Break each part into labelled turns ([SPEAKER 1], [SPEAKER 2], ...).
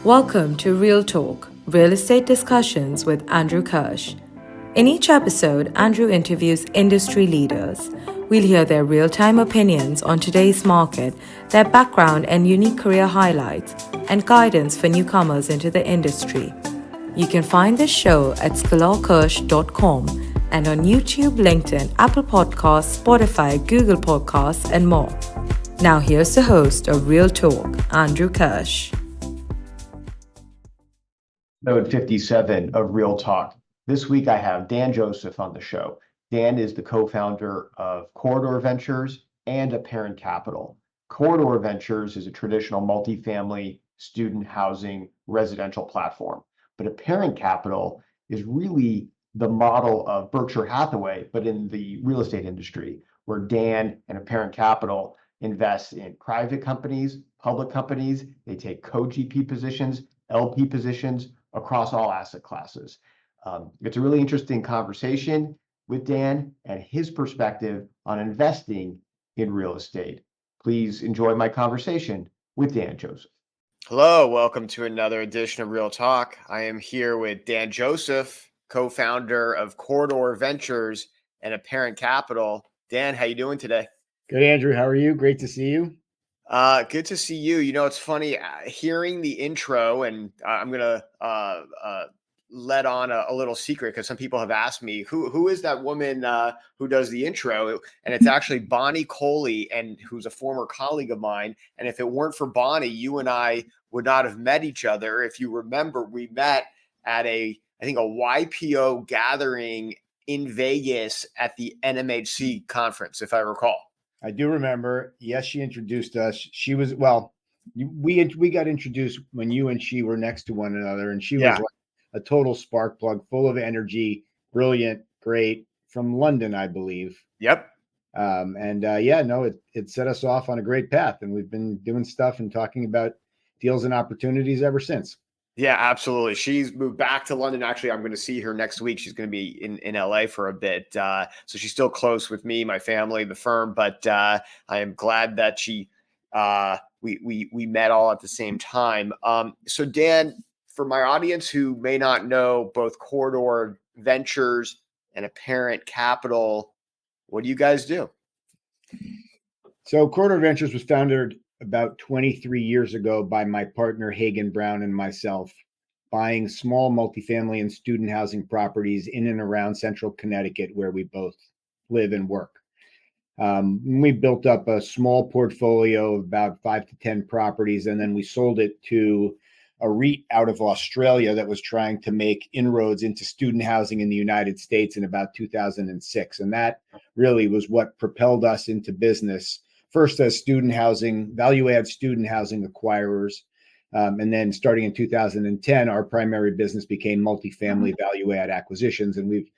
[SPEAKER 1] Welcome to Real Talk, Real Estate Discussions with Andrew Kirsh. In each episode, Andrew interviews industry leaders. We'll hear their real-time opinions on today's market, their background and unique career highlights, and guidance for newcomers into the industry. You can find this show at scholarkirsh.com and on YouTube, LinkedIn, Apple Podcasts, Spotify, Google Podcasts, and more. Now here's the host of Real Talk, Andrew Kirsh.
[SPEAKER 2] Episode 57 of Real Talk. This week I have Dan Joseph on the show. Dan is the co-founder of Corridor Ventures and Apparent Capital. Corridor Ventures is a traditional multifamily student housing residential platform, but Apparent Capital is really the model of Berkshire Hathaway, but in the real estate industry, where Dan and Apparent Capital invest in private companies, public companies. They take co-GP positions, LP positions, across all asset classes. It's a really interesting conversation with Dan and his perspective on investing in real estate. Please enjoy my conversation with Dan Joseph.
[SPEAKER 3] Hello, welcome to another edition of Real Talk. I am here with Dan Joseph, co-founder of Corridor Ventures and Apparent Capital. Dan, how you doing today?
[SPEAKER 4] Good, Andrew. How are you? Great to see you.
[SPEAKER 3] Good to see you. You know, it's funny hearing the intro, and I'm gonna let on a little secret because some people have asked me who is that woman who does the intro, and it's actually Bonnie Coley, and who's a former colleague of mine. And if it weren't for Bonnie, you and I would not have met each other. If you remember, we met at I think a YPO gathering in Vegas at the NMHC conference, if I recall.
[SPEAKER 4] I do remember. Yes, she introduced us. She was, we got introduced when you and she were next to one another, and she was like a total spark plug, full of energy, brilliant, great, from London, I believe.
[SPEAKER 3] Yep.
[SPEAKER 4] It set us off on a great path, and we've been doing stuff and talking about deals and opportunities ever since.
[SPEAKER 3] Yeah, absolutely. She's moved back to London. Actually, I'm going to see her next week. She's going to be in LA for a bit. So she's still close with me, my family, the firm. But I am glad that we met all at the same time. So Dan, for my audience who may not know both Corridor Ventures and Apparent Capital, what do you guys do?
[SPEAKER 4] So Corridor Ventures was founded about 23 years ago by my partner, Hagen Brown, and myself, buying small multifamily and student housing properties in and around central Connecticut, where we both live and work. We built up a small portfolio of about 5 to 10 properties, and then we sold it to a REIT out of Australia that was trying to make inroads into student housing in the United States in about 2006. And that really was what propelled us into business, first as student housing, value-add student housing acquirers. And then starting in 2010, our primary business became multifamily value-add acquisitions. And we've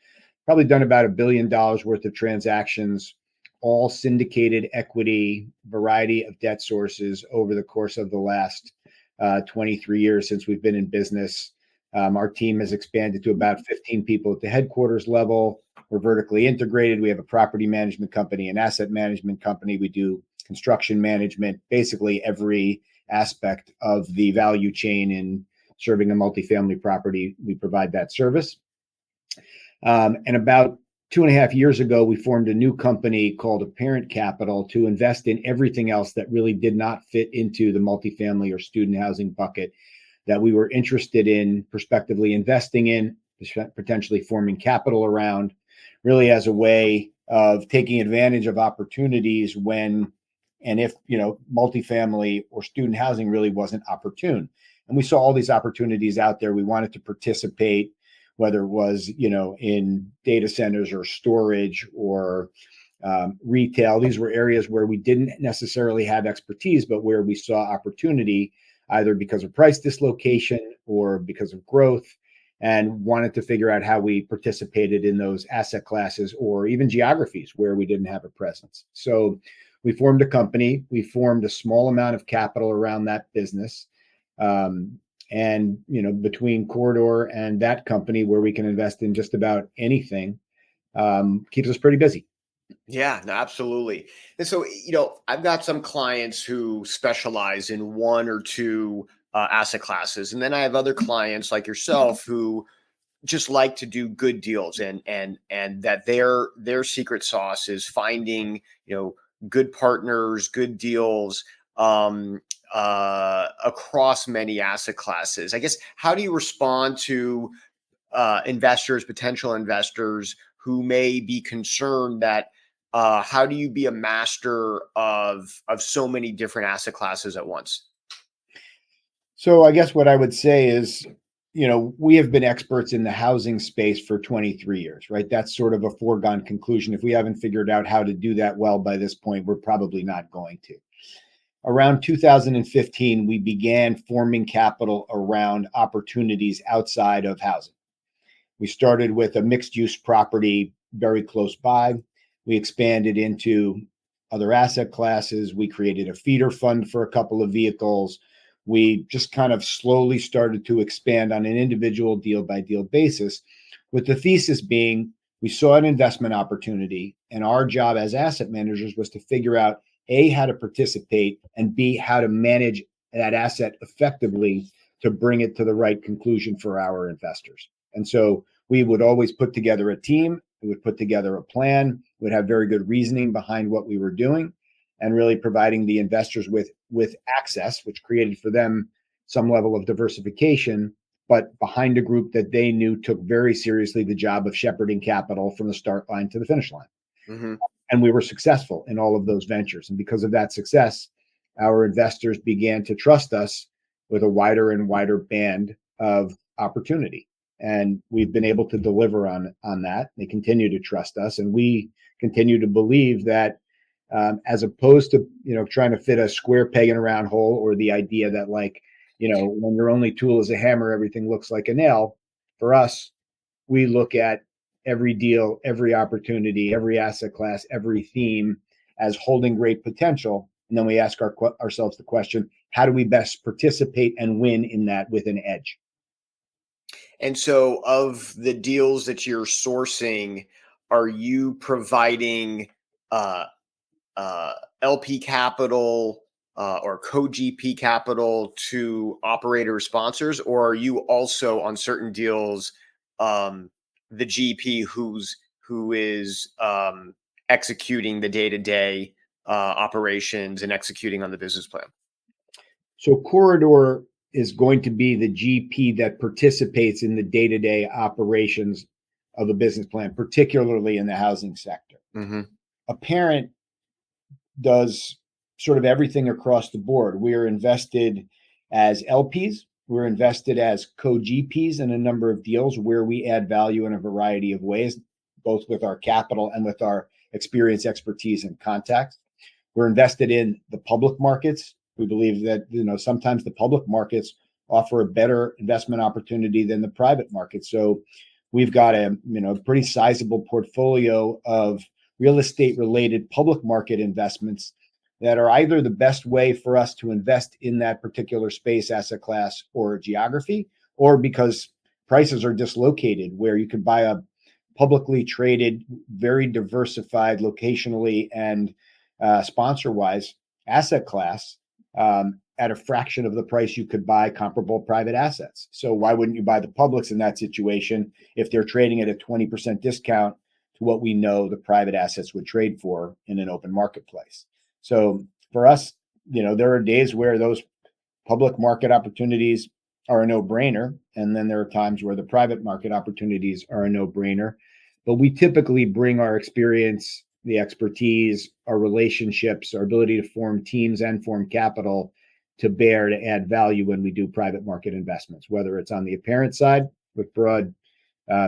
[SPEAKER 4] probably done about $1 billion worth of transactions, all syndicated equity, variety of debt sources over the course of the last 23 years since we've been in business. Our team has expanded to about 15 people at the headquarters level. We're vertically integrated. We have a property management company, an asset management company. We do construction management, basically every aspect of the value chain in serving a multifamily property. We provide that service. And about 2.5 years ago, we formed a new company called Apparent Capital to invest in everything else that really did not fit into the multifamily or student housing bucket that we were interested in prospectively investing in, potentially forming capital around, really as a way of taking advantage of opportunities when and if, multifamily or student housing really wasn't opportune. And we saw all these opportunities out there. We wanted to participate, whether it was, in data centers or storage or retail. These were areas where we didn't necessarily have expertise, but where we saw opportunity, either because of price dislocation or because of growth, and wanted to figure out how we participated in those asset classes or even geographies where we didn't have a presence. So we formed a company. We formed a small amount of capital around that business. And, between Corridor and that company, where we can invest in just about anything, keeps us pretty busy.
[SPEAKER 3] Yeah, no, absolutely. And so, I've got some clients who specialize in one or two asset classes. And then I have other clients like yourself who just like to do good deals, and that their secret sauce is finding, good partners, good deals, across many asset classes. I guess, how do you respond to potential investors who may be concerned that how do you be a master of so many different asset classes at once?
[SPEAKER 4] So I guess what I would say is, we have been experts in the housing space for 23 years, right? That's sort of a foregone conclusion. If we haven't figured out how to do that well by this point, we're probably not going to. Around 2015, we began forming capital around opportunities outside of housing. We started with a mixed use property very close by. We expanded into other asset classes. We created a feeder fund for a couple of vehicles. We just kind of slowly started to expand on an individual deal by deal basis, with the thesis being we saw an investment opportunity, and our job as asset managers was to figure out A, how to participate, and B, how to manage that asset effectively to bring it to the right conclusion for our investors. And so we would always put together a team, we would put together a plan, we would have very good reasoning behind what we were doing, and really providing the investors with access, which created for them some level of diversification, but behind a group that they knew took very seriously the job of shepherding capital from the start line to the finish line. Mm-hmm. And we were successful in all of those ventures. And because of that success, our investors began to trust us with a wider and wider band of opportunity. And we've been able to deliver on that. They continue to trust us. And we continue to believe that as opposed to, trying to fit a square peg in a round hole, or the idea that when your only tool is a hammer, everything looks like a nail. For us, we look at every deal, every opportunity, every asset class, every theme as holding great potential. And then we ask ourselves the question, how do we best participate and win in that with an edge?
[SPEAKER 3] And so, of the deals that you're sourcing, are you providing LP capital or co-GP capital to operator sponsors, or are you also on certain deals the GP who is executing the day-to-day operations and executing on the business plan?
[SPEAKER 4] So Corridor is going to be the GP that participates in the day-to-day operations of a business plan, particularly in the housing sector. Mm-hmm. A parent does sort of everything across the board. We are invested as LPs. We're invested as co-GPs in a number of deals where we add value in a variety of ways, both with our capital and with our experience, expertise, and contacts. We're invested in the public markets. We believe that, sometimes the public markets offer a better investment opportunity than the private market. So we've got a pretty sizable portfolio of real estate related public market investments that are either the best way for us to invest in that particular space, asset class, or geography, or because prices are dislocated, where you could buy a publicly traded, very diversified locationally and sponsor-wise asset class at a fraction of the price you could buy comparable private assets. So why wouldn't you buy the publics in that situation if they're trading at a 20% discount to what we know the private assets would trade for in an open marketplace? So for us, there are days where those public market opportunities are a no-brainer, and then there are times where the private market opportunities are a no-brainer. But we typically bring our experience, the expertise, our relationships, our ability to form teams and form capital to bear to add value when we do private market investments, whether it's on the apparent side with broad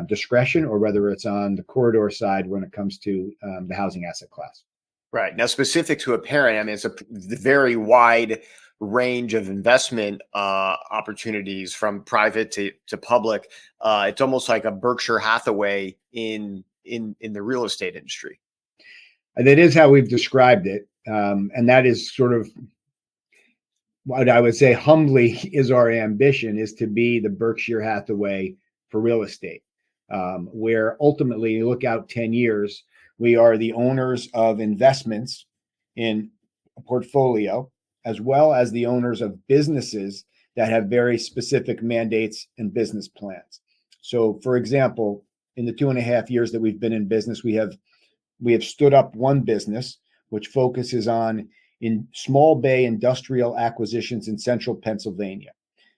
[SPEAKER 4] discretion, or whether it's on the Corridor side when it comes to the housing asset class.
[SPEAKER 3] Right. Now, specific to apparent, I mean, it's a very wide range of investment opportunities from private to public. It's almost like a Berkshire Hathaway in the real estate industry.
[SPEAKER 4] And that is how we've described it. And that is sort of what I would say humbly is our ambition, is to be the Berkshire Hathaway for real estate, where ultimately you look out 10 years, we are the owners of investments in a portfolio, as well as the owners of businesses that have very specific mandates and business plans. So, for example, in the 2.5 years that we've been in business, we have stood up one business which focuses on in small bay industrial acquisitions in central Pennsylvania.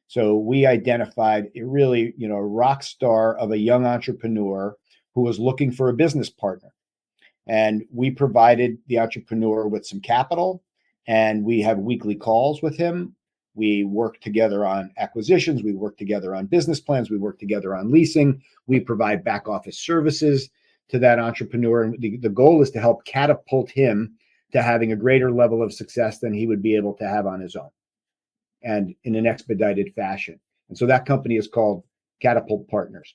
[SPEAKER 4] So we identified a really, rock star of a young entrepreneur who was looking for a business partner. And we provided the entrepreneur with some capital, and we have weekly calls with him. We work together on acquisitions. We work together on business plans. We work together on leasing. We provide back office services to that entrepreneur. And the goal is to help catapult him to having a greater level of success than he would be able to have on his own, and in an expedited fashion. And so that company is called Catapult Partners.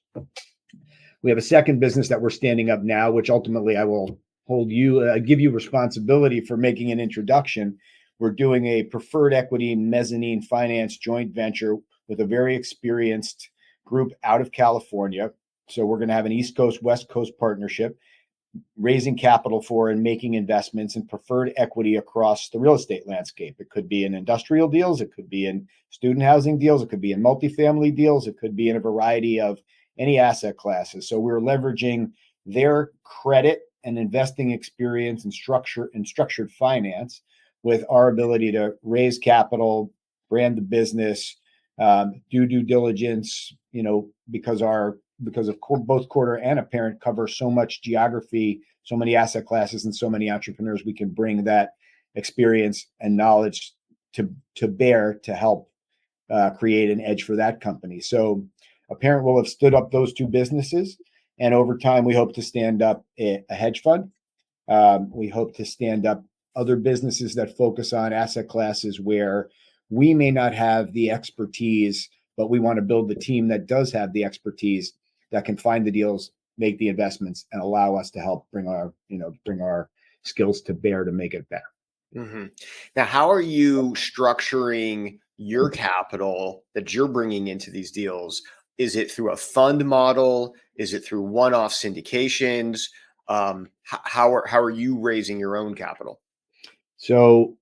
[SPEAKER 4] We have a second business that we're standing up now, which ultimately I will give you responsibility for making an introduction. We're doing a preferred equity mezzanine finance joint venture with a very experienced group out of California. So we're going to have an East Coast, West Coast partnership, raising capital for and making investments in preferred equity across the real estate landscape. It could be in industrial deals. It could be in student housing deals. It could be in multifamily deals. It could be in a variety of any asset classes. So we're leveraging their credit and investing experience and structured finance with our ability to raise capital, brand the business, do due diligence, because of both Quarter and Apparent cover so much geography, so many asset classes, and so many entrepreneurs. We can bring that experience and knowledge to bear to help create an edge for that company. So Apparent will have stood up those two businesses, and over time we hope to stand up a hedge fund. We hope to stand up other businesses that focus on asset classes where we may not have the expertise, but we want to build the team that does have the expertise, that can find the deals, make the investments, and allow us to help bring our skills to bear to make it better.
[SPEAKER 3] Mm-hmm. Now, how are you structuring your capital that you're bringing into these deals? Is it through a fund model? Is it through one-off syndications? How are you raising your own capital?
[SPEAKER 4] So,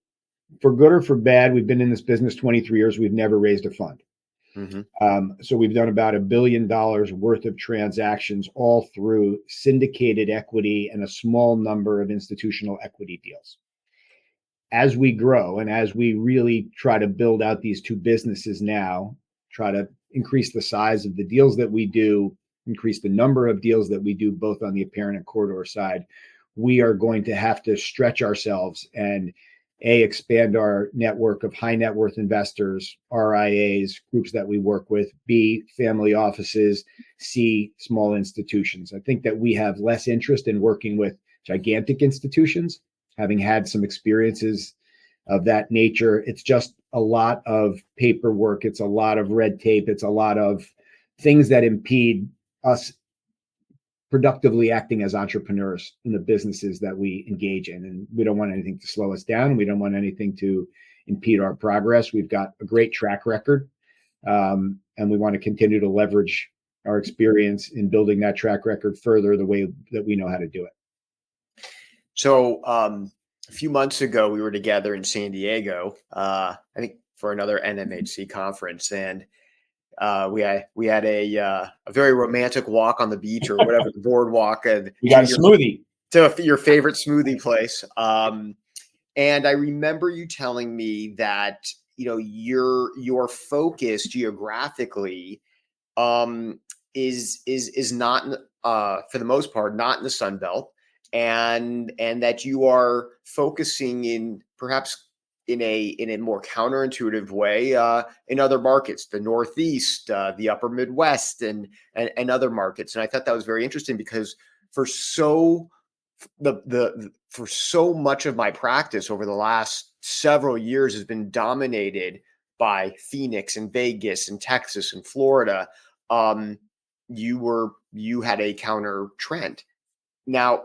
[SPEAKER 4] for good or for bad, we've been in this business 23 years. We've never raised a fund. Mm-hmm. So we've done about $1 billion worth of transactions, all through syndicated equity and a small number of institutional equity deals. As we grow and as we really try to build out these two businesses now, try to increase the size of the deals that we do, increase the number of deals that we do, both on the Apparent and Corridor side, we are going to have to stretch ourselves and expand our network of high net worth investors, RIAs, groups that we work with, B, family offices, C, small institutions. I think that we have less interest in working with gigantic institutions, having had some experiences of that nature. It's just a lot of paperwork. It's a lot of red tape. It's a lot of things that impede us productively acting as entrepreneurs in the businesses that we engage in. And we don't want anything to slow us down. We don't want anything to impede our progress. We've got a great track record, and we want to continue to leverage our experience in building that track record further the way that we know how to do it.
[SPEAKER 3] So a few months ago, we were together in San Diego, I think for another NMHC conference, and we had a very romantic walk on the beach or whatever, the boardwalk, and
[SPEAKER 4] we got a smoothie
[SPEAKER 3] to your favorite smoothie place. And I remember you telling me that your focus geographically is not for the most part not in the Sun Belt, and that you are focusing in perhaps in a more counterintuitive way in other markets, the Northeast, the Upper Midwest, and other markets. And I thought that was very interesting because for so much of my practice over the last several years has been dominated by Phoenix and Vegas and Texas and Florida. You had a counter trend. Now,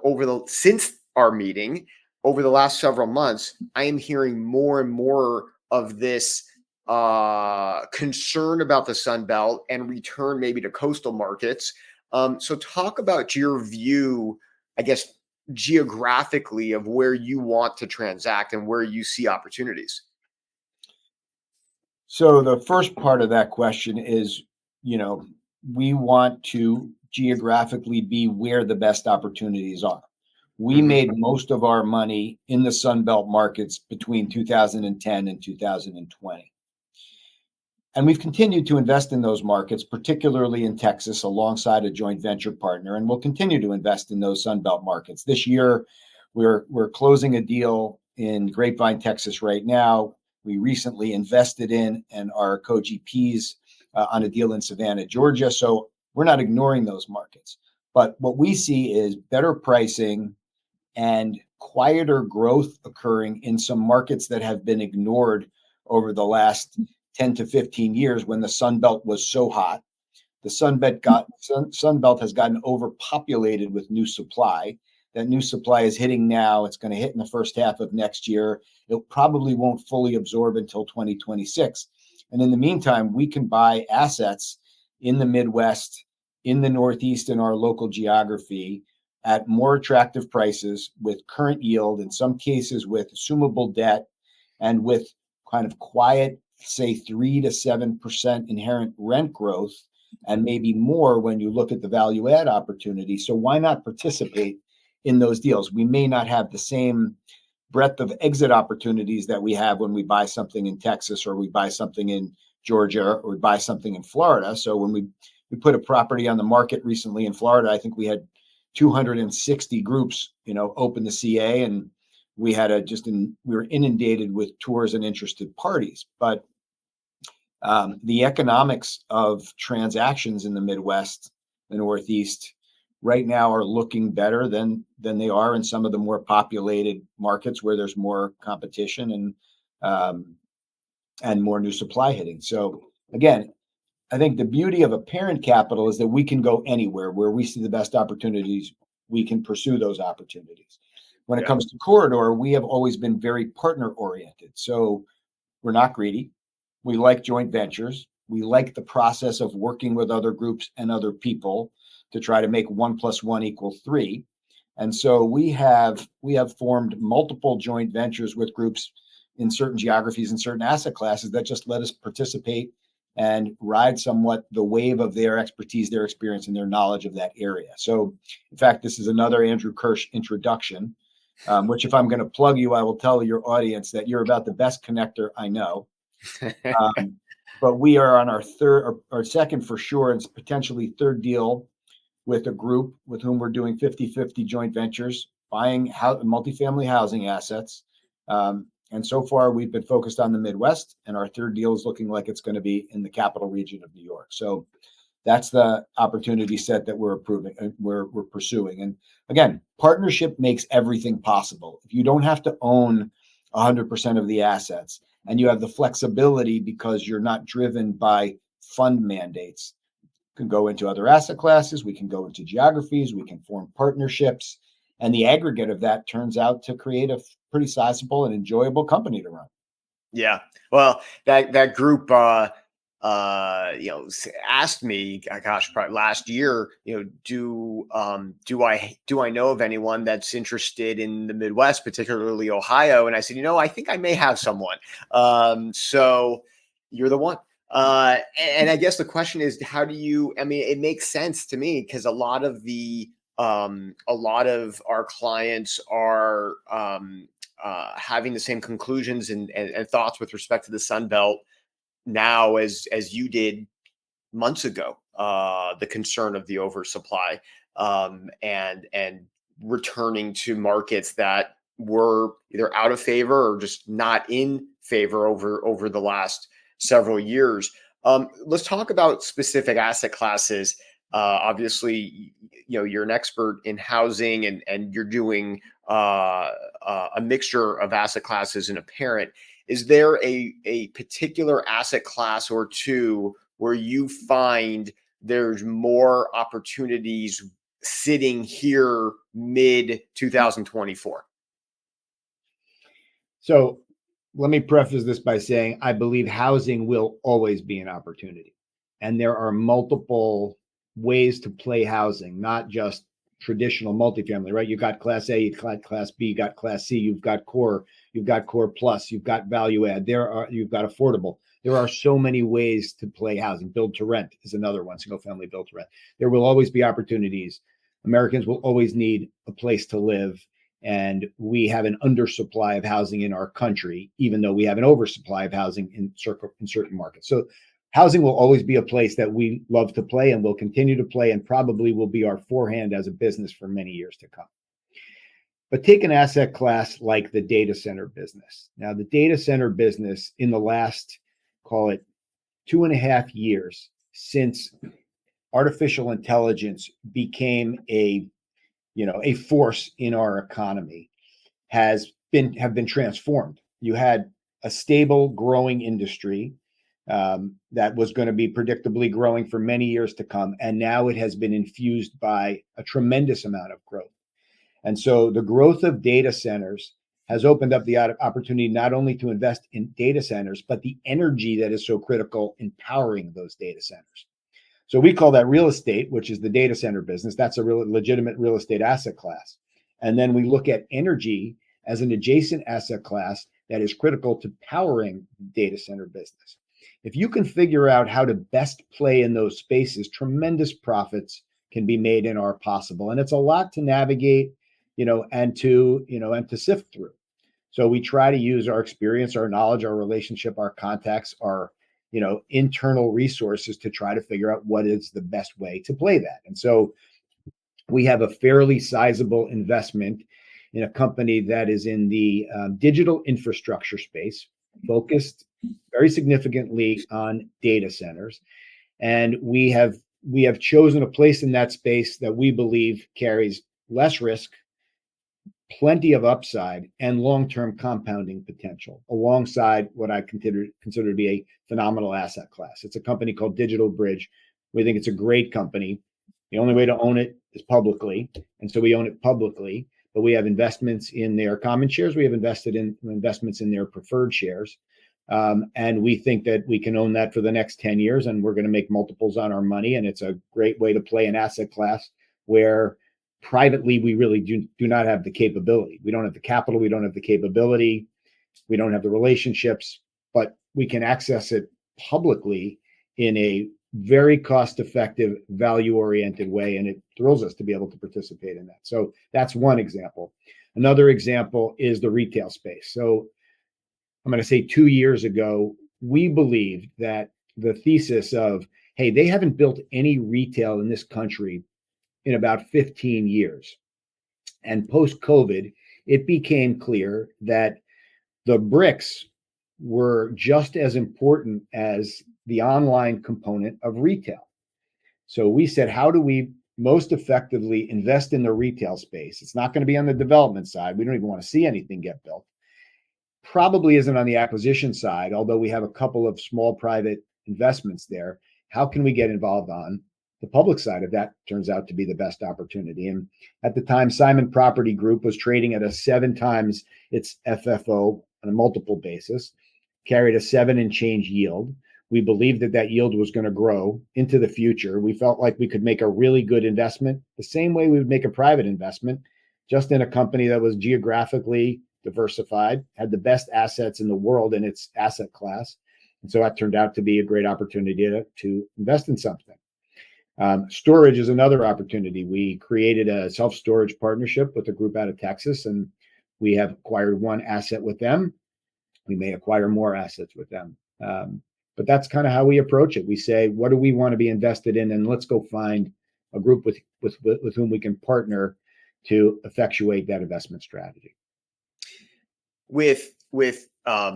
[SPEAKER 3] since our meeting, over the last several months, I am hearing more and more of this concern about the Sun Belt and return maybe to coastal markets. So talk about your view, I guess, geographically of where you want to transact and where you see opportunities.
[SPEAKER 4] So the first part of that question is, we want to geographically be where the best opportunities are. We
[SPEAKER 3] Mhm.
[SPEAKER 4] made most of our money in the Sun Belt markets between 2010 and 2020. And we've continued to invest in those markets, particularly in Texas, alongside a joint venture partner, and we'll continue to invest in those Sun Belt markets. This year, we're closing a deal in Grapevine, Texas, right now. We recently invested in and are co-GPs on a deal in Savannah, Georgia. So we're not ignoring those markets, but what we see is better pricing and quieter growth occurring in some markets that have been ignored over the last 10 to 15 years when the Sun Belt was so hot. The Sun Belt has gotten overpopulated with new supply. That new supply is hitting now. It's going to hit in the first half of next year. It probably won't fully absorb until 2026. And in the meantime, we can buy assets in the Midwest, in the Northeast, in our local geography at more attractive prices with current yield, in some cases with assumable debt, and with kind of quiet, say 3 to 7% inherent rent growth, and maybe more when you look at the value add opportunity. So why not participate in those deals? We may not have the same breadth of exit opportunities that we have when we buy something in Texas, or we buy something in Georgia, or we buy something in Florida. So when we put a property on the market recently in Florida, I think we had 260 groups, open the CA, and we had we were inundated with tours and interested parties. But the economics of transactions in the Midwest, the Northeast, right now are looking better than they are in some of the more populated markets where there's more competition and more new supply hitting. So again, I think the beauty of a parent capital is that we can go anywhere where we see the best opportunities. We can pursue those opportunities. When it comes to corridor, we have always been very partner oriented. So we're not greedy. We like joint ventures. We like the process of working with other groups and other people to try to make 1 + 1 = 3. And so we have formed multiple joint ventures with groups in certain geographies and certain asset classes that just let us participate and ride somewhat the wave of their expertise, their experience, and their knowledge of that area. So, in fact, this is another Andrew Kirsh introduction, which, if I'm going to plug you, I will tell your audience that you're about the best connector I know. But we are on our second for sure, and potentially third deal with a group with whom we're doing 50-50 joint ventures, buying multifamily housing assets. And so far, we've been focused on the Midwest, and our third deal is looking like it's going to be in the capital region of New York. So that's the opportunity set that we're pursuing. And again, partnership makes everything possible. If you don't have to own 100% of the assets, and you have the flexibility because you're not driven by fund mandates, can go into other asset classes, we can go into geographies, we can form partnerships, and the aggregate of that turns out to create a pretty sizable and enjoyable company to run.
[SPEAKER 3] Yeah. Well, that group asked me, gosh, probably last year, do I know of anyone that's interested in the Midwest, particularly Ohio? And I said, I think I may have someone. So you're the one. And I guess the question is, it makes sense to me because a lot of our clients are having the same conclusions and thoughts with respect to the Sun Belt now as you did months ago. The concern of the oversupply and returning to markets that were either out of favor or just not in favor over the last several years. Let's talk about specific asset classes. Obviously, you're an expert in housing and you're doing a mixture of asset classes in a parent. Is there a particular asset class or two where you find there's more opportunities sitting here mid 2024?
[SPEAKER 4] So let me preface this by saying I believe housing will always be an opportunity. And there are multiple ways to play housing, not just traditional multifamily, right? You've got Class A, you've got Class B, you've got Class C, you've got core plus, you've got value add. You've got affordable. There are so many ways to play housing. Build to rent is another one, single family build to rent. There will always be opportunities. Americans will always need a place to live. And we have an undersupply of housing in our country, even though we have an oversupply of housing in certain markets. So housing will always be a place that we love to play and will continue to play, and probably will be our forehand as a business for many years to come. But take an asset class like the data center business. Now, the data center business in the last, call it 2.5 years since artificial intelligence became a force in our economy, have been transformed. You had a stable, growing industry that was going to be predictably growing for many years to come, and now it has been infused by a tremendous amount of growth. And so the growth of data centers has opened up the opportunity not only to invest in data centers, but the energy that is so critical in powering those data centers. So we call that real estate, which is the data center business. That's a legitimate real estate asset class. And then we look at energy as an adjacent asset class that is critical to powering the data center business. If you can figure out how to best play in those spaces, tremendous profits can be made and are possible. And it's a lot to navigate, and to sift through. So we try to use our experience, our knowledge, our relationship, our contacts, our internal resources to try to figure out what is the best way to play that. And so we have a fairly sizable investment in a company that is in the digital infrastructure space, focused very significantly on data centers. And we have chosen a place in that space that we believe carries less risk, plenty of upside, and long-term compounding potential, alongside what I consider to be a phenomenal asset class. It's a company called Digital Bridge. We think it's a great company. The only way to own it is publicly, and so we own it publicly. But we have investments in their common shares. We have invested in investments in their preferred shares, and we think that we can own that for the next 10 years, and we're going to make multiples on our money. And it's a great way to play an asset class where privately, we really do not have the capability. We don't have the capital. We don't have the capability. We don't have the relationships, but we can access it publicly in a very cost-effective, value-oriented way. And it thrills us to be able to participate in that. So that's one example. Another example is the retail space. So I'm going to say 2 years ago, we believed that the thesis of, hey, they haven't built any retail in this country in about 15 years. And post-COVID, it became clear that the bricks were just as important as the online component of retail. So we said, how do we most effectively invest in the retail space? It's not going to be on the development side. We don't even want to see anything get built. Probably isn't on the acquisition side, although we have a couple of small private investments there. How can we get involved on the public side of that? Turns out to be the best opportunity. And at the time, Simon Property Group was trading at a 7 times its FFO on a multiple basis, carried a 7 and change yield. We believed that yield was going to grow into the future. We felt like we could make a really good investment the same way we would make a private investment, just in a company that was geographically diversified, had the best assets in the world in its asset class. And so that turned out to be a great opportunity to invest in something. Storage is another opportunity. We created a self-storage partnership with a group out of Texas, and we have acquired one asset with them. We may acquire more assets with them. But that's kind of how we approach it. We say, what do we want to be invested in? And let's go find a group with whom we can partner to effectuate that investment strategy.
[SPEAKER 3] With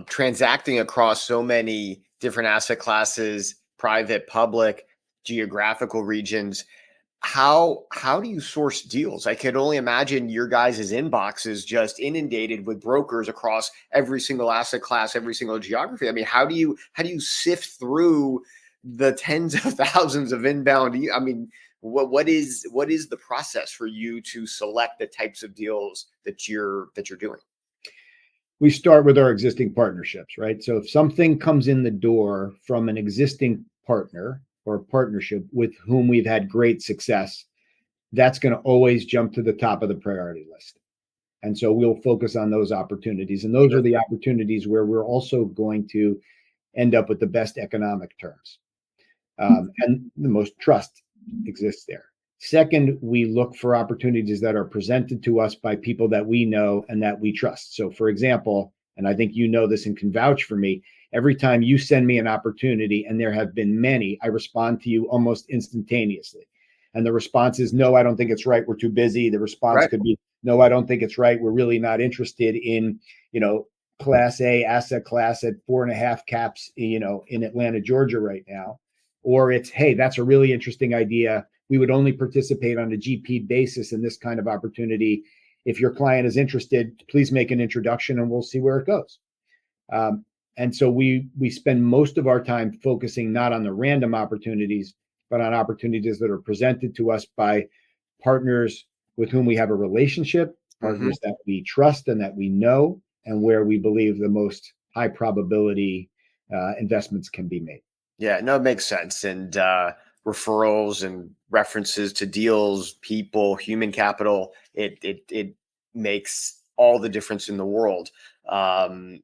[SPEAKER 3] transacting across so many different asset classes, private, public, geographical regions, how do you source deals? I could only imagine your guys' inbox is just inundated with brokers across every single asset class, every single geography. I mean, how do you sift through the tens of thousands of inbound? I mean, what is the process for you to select the types of deals that you're doing?
[SPEAKER 4] We start with our existing partnerships, right? So if something comes in the door from an existing partner or partnership with whom we've had great success, that's going to always jump to the top of the priority list. And so we'll focus on those opportunities. And those are the opportunities where we're also going to end up with the best economic terms. And the most trust exists there. Second, we look for opportunities that are presented to us by people that we know and that we trust. So, for example, and I think you know this and can vouch for me, every time you send me an opportunity, and there have been many, I respond to you almost instantaneously. And the response is, no, I don't think it's right. We're too busy. The response could be, no, I don't think it's right. We're really not interested in, Class A asset class at 4.5 caps, in Atlanta, Georgia right now. Or it's, hey, that's a really interesting idea. We would only participate on a GP basis in this kind of opportunity. If your client is interested, please make an introduction and we'll see where it goes. And so we spend most of our time focusing not on the random opportunities, but on opportunities that are presented to us by partners with whom we have a relationship, partners that we trust and that we know, and where we believe the most high probability investments can be made.
[SPEAKER 3] Yeah, no, it makes sense. And referrals and references to deals, people, human capital, it makes all the difference in the world. And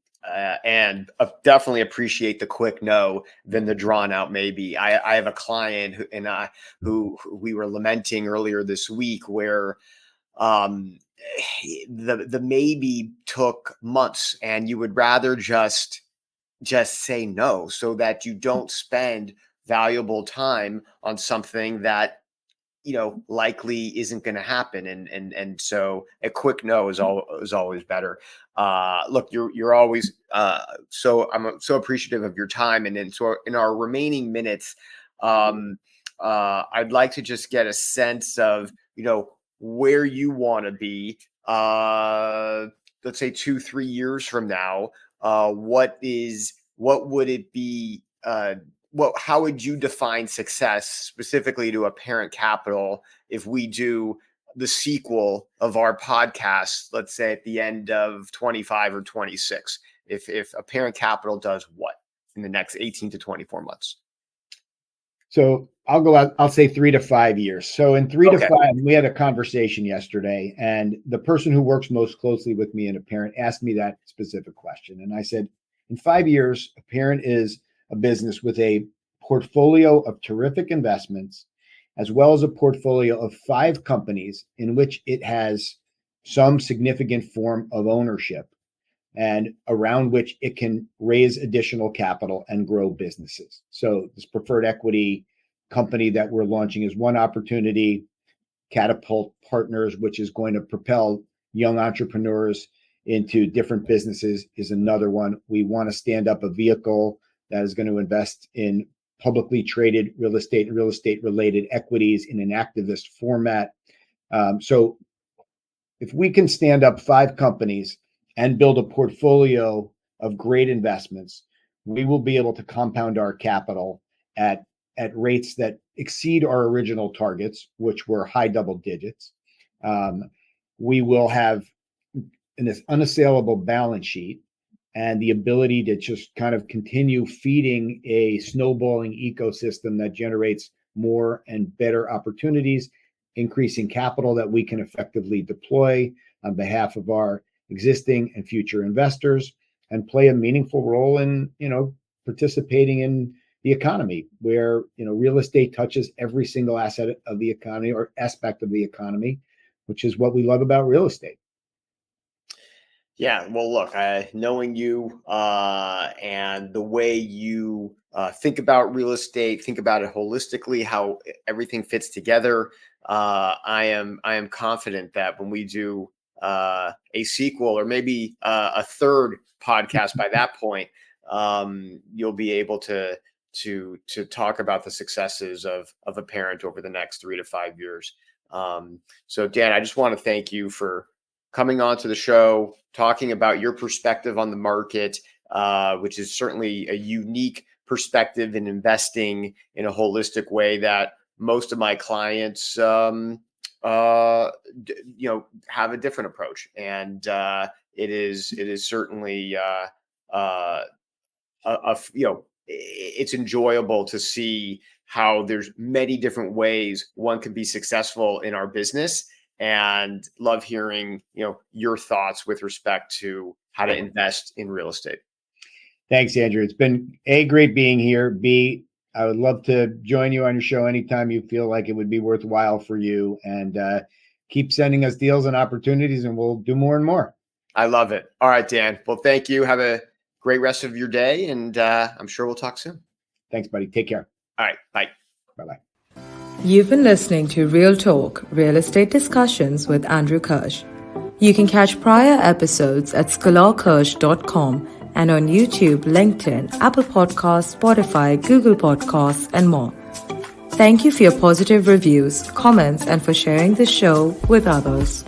[SPEAKER 3] definitely appreciate the quick no than the drawn out maybe. I have a client who we were lamenting earlier this week where the maybe took months, and you would rather just say no so that you don't spend valuable time on something that likely isn't going to happen. And so a quick no is always better. Look, you're always so I'm so appreciative of your time. And then so in our remaining minutes, I'd like to just get a sense of where you want to be, let's say 2-3 years from now. What would it be? How would you define success specifically to a parent capital if we do the sequel of our podcast, let's say at the end of 25 or 26, if a parent capital does what in the next 18 to 24 months?
[SPEAKER 4] So I'll go out, I'll say 3 to 5 years. So in 3 to 5, we had a conversation yesterday, and the person who works most closely with me in a parent asked me that specific question. And I said, in 5 years, a parent is a business with a portfolio of terrific investments, as well as a portfolio of 5 companies in which it has some significant form of ownership and around which it can raise additional capital and grow businesses. So this preferred equity company that we're launching is one opportunity. Catapult Partners, which is going to propel young entrepreneurs into different businesses, is another one. We want to stand up a vehicle that is going to invest in publicly traded real estate and real estate related equities in an activist format. So if we can stand up 5 companies and build a portfolio of great investments, we will be able to compound our capital at rates that exceed our original targets, which were high double digits. We will have an unassailable balance sheet and the ability to just kind of continue feeding a snowballing ecosystem that generates more and better opportunities, increasing capital that we can effectively deploy on behalf of our existing and future investors, and play a meaningful role in, participating in the economy, where, real estate touches every single asset of the economy or aspect of the economy, which is what we love about real estate.
[SPEAKER 3] Yeah, well, look, knowing you and the way you think about real estate, think about it holistically, how everything fits together, I am confident that when we do a sequel or maybe a third podcast by that point, you'll be able to talk about the successes of a parent over the next 3 to 5 years. So Dan, I just want to thank you for coming on to the show, talking about your perspective on the market, which is certainly a unique perspective in investing in a holistic way that most of my clients, have a different approach. And it is certainly, it's enjoyable to see how there's many different ways one can be successful in our business, and love hearing, your thoughts with respect to how to invest in real estate.
[SPEAKER 4] Thanks, Andrew. It's been A, great being here. B, I would love to join you on your show anytime you feel like it would be worthwhile for you. And keep sending us deals and opportunities, and we'll do more and more.
[SPEAKER 3] I love it. All right, Dan. Well, thank you. Have a great rest of your day, and I'm sure we'll talk soon.
[SPEAKER 4] Thanks, buddy. Take care.
[SPEAKER 3] All right. Bye.
[SPEAKER 4] Bye-bye.
[SPEAKER 1] You've been listening to Real Talk, Real Estate Discussions with Andrew Kirsh. You can catch prior episodes at scholarkirsh.com and on YouTube, LinkedIn, Apple Podcasts, Spotify, Google Podcasts, and more. Thank you for your positive reviews, comments, and for sharing the show with others.